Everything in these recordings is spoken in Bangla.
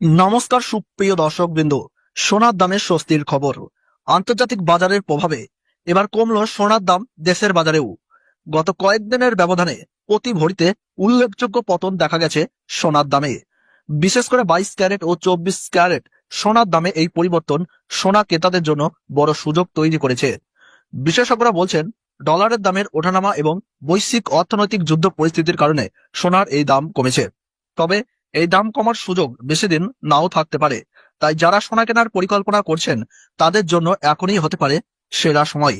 নমস্কার সুপ্রিয় দর্শকবৃন্দ। সোনার দামে স্বস্তির খবর। আন্তর্জাতিক বাজারের প্রভাবে এবার কমলো সোনার দাম দেশের বাজারেও। গত কয়েকদিনের ব্যবধানে প্রতি ভরিতে উল্লেখযোগ্য পতন দেখা গেছে সোনার দামে। বিশেষ করে 22 ক্যারেট ও 24 ক্যারেট সোনার দামে এই পরিবর্তন সোনা ক্রেতাদের জন্য বড় সুযোগ তৈরি করেছে। বিশেষজ্ঞরা বলছেন, ডলারের দামের ওঠানামা এবং বৈশ্বিক অর্থনৈতিক যুদ্ধ পরিস্থিতির কারণে সোনার এই দাম কমেছে। তবে এই দাম কমার সুযোগ বেশি দিন নাও থাকতে পারে। তাই যারা সোনা কেনার পরিকল্পনা করছেন তাদের জন্য এখনই হতে পারে সেরা সময়।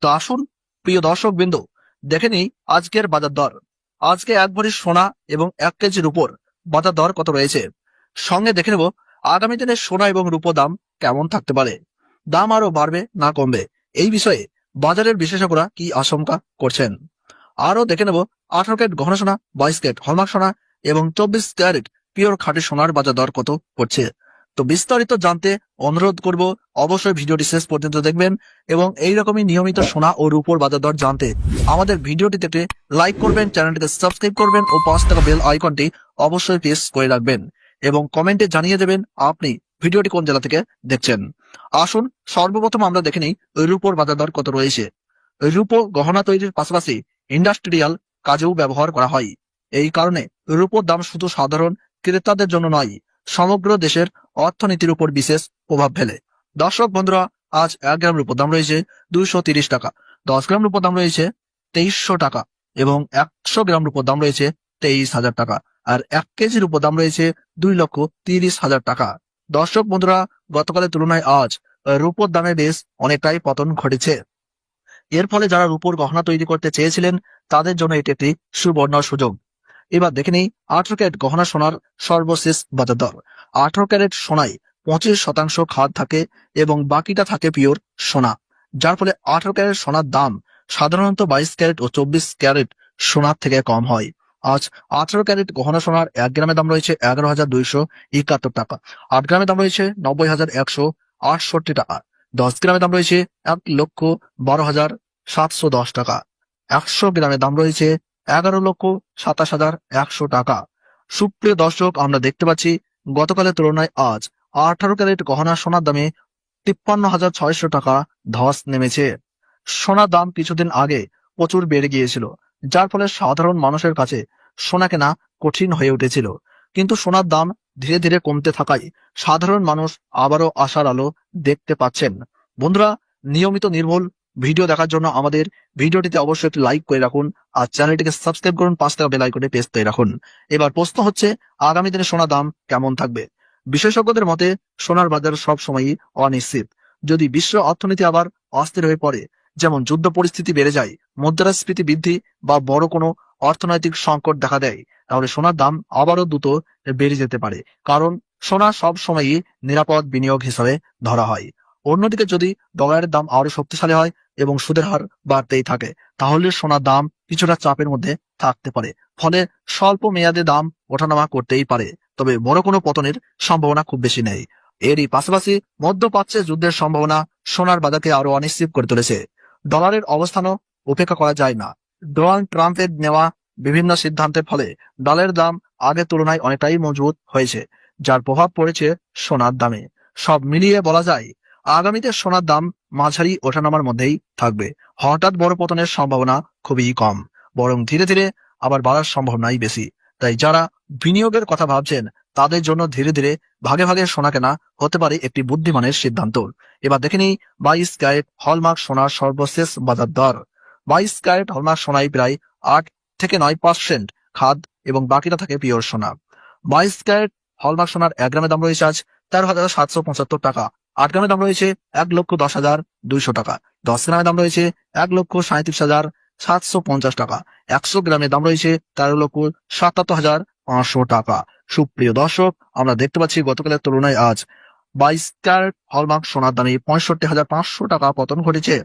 তো আসুন প্রিয় দর্শকবৃন্দ, দেখে নিই আজকের বাজার দর। আজকে এক ভরি সোনা এবং 1 কেজির উপর বাজার দর কত রয়েছে। সঙ্গে দেখে নেব আগামী দিনে সোনা এবং রূপো দাম কেমন থাকতে পারে। দাম আরো বাড়বে না কমবে, এই বিষয়ে বাজারের বিশেষজ্ঞরা কি আশঙ্কা করছেন। আরো দেখে নেব 18 ক্যারেট গহনা সোনা, 22 ক্যারেট হলমার্ক সোনা এবং 24 ক্যারেট পিওর খাঁটি সোনার বাজার দর কত পড়ছে। তো বিস্তারিত জানতে অনুরোধ করব, অবশ্যই ভিডিওটি শেষ পর্যন্ত দেখবেন এবং এইরকমই নিয়মিত সোনা ও রূপোর বাজার দর জানতে আমাদের ভিডিওটিতে একটি লাইক করবেন, চ্যানেলটিকে সাবস্ক্রাইব করবেন ও পাশ থাকা বেল আইকনটি অবশ্যই প্রেস করে রাখবেন এবং কমেন্টে জানিয়ে দেবেন আপনি ভিডিওটি কোন জেলা থেকে দেখছেন। আসুন সর্বপ্রথম আমরা দেখে নিই রূপোর বাজার দর কত রয়েছে। রূপো গহনা তৈরির পাশাপাশি ইন্ডাস্ট্রিয়াল কাজেও ব্যবহার করা হয়। এই কারণে রূপোর দাম শুধু সাধারণ ক্রেতাদের জন্য নয়, সমগ্র দেশের অর্থনীতির উপর বিশেষ প্রভাব ফেলে। দর্শক বন্ধুরা, আজ 1 গ্রাম রূপোর দাম রয়েছে 230 টাকা, 10 গ্রাম রূপোর দাম রয়েছে 2300 টাকা এবং 100 গ্রাম রূপোর দাম রয়েছে 23,000 টাকা, আর 1 কেজির রূপোর দাম রয়েছে 2,30,000 টাকা। দর্শক বন্ধুরা, গতকালের তুলনায় আজ রূপোর দামে বেশ অনেকটাই পতন ঘটেছে। এর ফলে যারা রূপোর গহনা তৈরি করতে চেয়েছিলেন তাদের জন্য এটি একটি সুবর্ণ সুযোগ। এবার দেখে নেই 18 ক্যারেট গহনা সোনার সর্বশেষ বাজার দর। 18 ক্যারেট সোনায় 25% খাদ থাকে এবং বাকিটা থাকে পিওর সোনা, যার ফলে 18 ক্যারেট সোনার দাম সাধারণত 22 ক্যারেট ও 24 ক্যারেট সোনার থেকে কম হয়। আজ 18 ক্যারেট গহনা সোনার 1 গ্রামের দাম রয়েছে 11,271 টাকা, 8 গ্রামের দাম রয়েছে 90,168 টাকা, 10 গ্রামের দাম রয়েছে 1,12,710 টাকা, 100 গ্রামের দাম রয়েছে 11,27,100 টাকা। সুপ্রিয় দর্শক, আমরা দেখতে পাচ্ছি গতকালের তুলনায় আজ 18 ক্যারেট গহনা সোনার দামে 53,600 টাকা ধস নেমেছে। সোনার দাম কিছুদিন আগে প্রচুর বেড়ে গিয়েছিল, যার ফলে সাধারণ মানুষের কাছে সোনা কেনা কঠিন হয়ে উঠেছিল। কিন্তু সোনার দাম ধীরে ধীরে কমতে থাকায় সাধারণ মানুষ আবারও আশার আলো দেখতে পাচ্ছেন। বন্ধুরা, নিয়মিত নির্ভুল ভিডিও দেখার জন্য আমাদের ভিডিওটিতে অবশ্যই একটি লাইক করে রাখুন আর চ্যানেলটিকে সাবস্ক্রাইব করুন, পাঁচ টাকা বেল আইকনে প্রেস করে রাখুন। এবার প্রশ্ন হচ্ছে, আগামী দিনে সোনার দাম কেমন থাকবে। বিশেষজ্ঞদের মতে সোনার বাজার সব সময়ই অনিশ্চিত। যদি বিশ্ব অর্থনীতি আবার অস্থির হয়ে পড়ে, যেমন যুদ্ধ পরিস্থিতি বেড়ে যায়, মুদ্রাস্ফীতি বৃদ্ধি বা বড় কোনো অর্থনৈতিক সংকট দেখা দেয়, তাহলে সোনার দাম আবারও দ্রুত বেড়ে যেতে পারে। কারণ সোনা সব সময়ই নিরাপদ বিনিয়োগ হিসাবে ধরা হয়। অন্যদিকে যদি ডলারের দাম আরো শক্তিশালী হয় এবং সুদের হার বাড়তেই থাকে, তাহলে সোনার দাম কিছুটা চাপের মধ্যে থাকতে পারে। ফলে স্বল্প মেয়াদে দাম ওঠানামা করতেই পারে, তবে বড় কোনো পতনের সম্ভাবনা খুব বেশি নেই। এরই পাশাপাশি মধ্যপ্রাচ্যে যুদ্ধের সম্ভাবনা সোনার বাজারকে আরো অনিশ্চিত করে তুলেছে। ডলারের অবস্থানও উপেক্ষা করা যায় না। ডোনাল্ড ট্রাম্পের নেওয়া বিভিন্ন সিদ্ধান্তের ফলে ডলারের দাম আগের তুলনায় অনেকটাই মজবুত হয়েছে, যার প্রভাব পড়েছে সোনার দামে। সব মিলিয়ে বলা যায় আগামীতে সোনার দাম মাঝারি ওঠানামার মধ্যেই থাকবে। হঠাৎ বড় পতনের সম্ভাবনা খুবই কম, বরং ধীরে ধীরে আবার বাড়ার সম্ভাবনাই বেশি। তাই যারা বিনিয়োগের কথা ভাবছেন তাদের জন্য ধীরে ধীরে ভাগে ভাগে সোনা কেনা হতে পারে একটি বুদ্ধিমানের সিদ্ধান্ত। এবার দেখে নিই 22 ক্যারেট হলমার্ক সোনার সর্বশেষ বাজার দর। 22 ক্যারেট হলমার্ক সোনায় প্রায় 8 থেকে 9% খাদ এবং বাকিটা থাকে পিওর সোনা। 22 ক্যারেট হলমার্ক সোনার 1 গ্রামের দাম রয়েছে আজ 13,775 টাকা, 8 গ্রামের দাম রয়েছে 1,10,200 টাকা, 10 গ্রামের দাম রয়েছে 1,37,750 টাকা, 100 গ্রামের দাম রয়েছে 13,77,500 টাকা। সুপ্রিয় দর্শক, আমরা দেখতে পাচ্ছি গতকালের তুলনায় আজ 22 ক্যারেট হলমার্ক সোনার দামে 65,500 টাকা পতন ঘটেছে।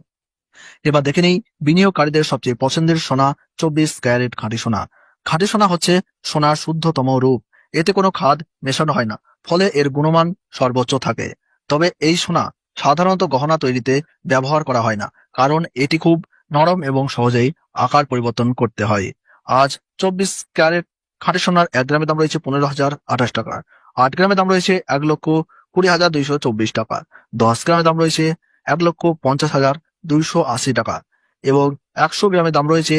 এবার দেখে নেই বিনিয়োগকারীদের সবচেয়ে পছন্দের সোনা 24 ক্যারেট খাঁটি সোনা। খাঁটি সোনা হচ্ছে সোনার শুদ্ধতম রূপ। এতে কোনো খাদ মেশানো হয় না, ফলে এর গুণমান সর্বোচ্চ থাকে। তবে এই সোনা সাধারণত গহনা তৈরিতে ব্যবহার করা হয় না, কারণ এটি খুব নরম এবং সহজেই আকার পরিবর্তন করতে হয়। আজ 24 ক্যারেট খাঁটি সোনার 1 গ্রামের দাম রয়েছে 15,028 টাকা, 8 গ্রামের দাম রয়েছে 1,20,224 টাকা। 10 গ্রামের দাম রয়েছে 1,50,280 টাকা এবং 100 গ্রামের দাম রয়েছে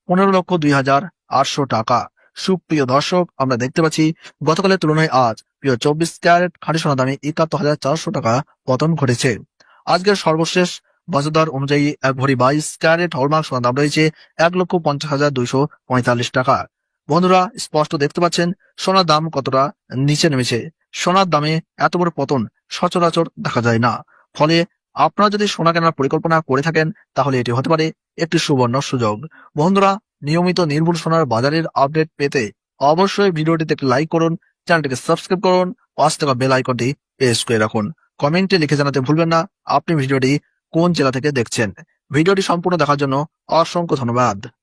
15,02,800 টাকা। সুপ্রিয় দর্শক, আমরা দেখতে পাচ্ছি গতকালের তুলনায় আজ প্রিয় 24 ক্যারেট খাঁটি সোনার দামে 71,400 টাকা পতন ঘটেছে। আজকের সর্বশেষ বাজার দর অনুযায়ী এক ভরি 22 ক্যারেট হলমার্ক সোনার দাম রয়েছে 1,50,245 টাকা। বন্ধুরা, স্পষ্ট দেখতে পাচ্ছেন সোনার দাম কতটা নিচে নেমেছে। সোনার দামে এত বড় পতন সচরাচর দেখা যায় না। ফলে আপনারা যদি সোনা কেনার পরিকল্পনা করে থাকেন তাহলে এটি হতে পারে একটি সুবর্ণ সুযোগ। বন্ধুরা, নিয়মিত নির্ভুল সোনার বাজারের আপডেট পেতে অবশ্যই ভিডিওটিতে একটি লাইক করুন, চ্যানেলটিকে সাবস্ক্রাইব করুন, পাশে থাকা বেল আইকনটি প্রেস করে রাখুন। কমেন্টে লিখে জানাতে ভুলবেন না আপনি ভিডিওটি কোন জেলা থেকে দেখছেন। ভিডিওটি সম্পূর্ণ দেখার জন্য অসংখ্য ধন্যবাদ।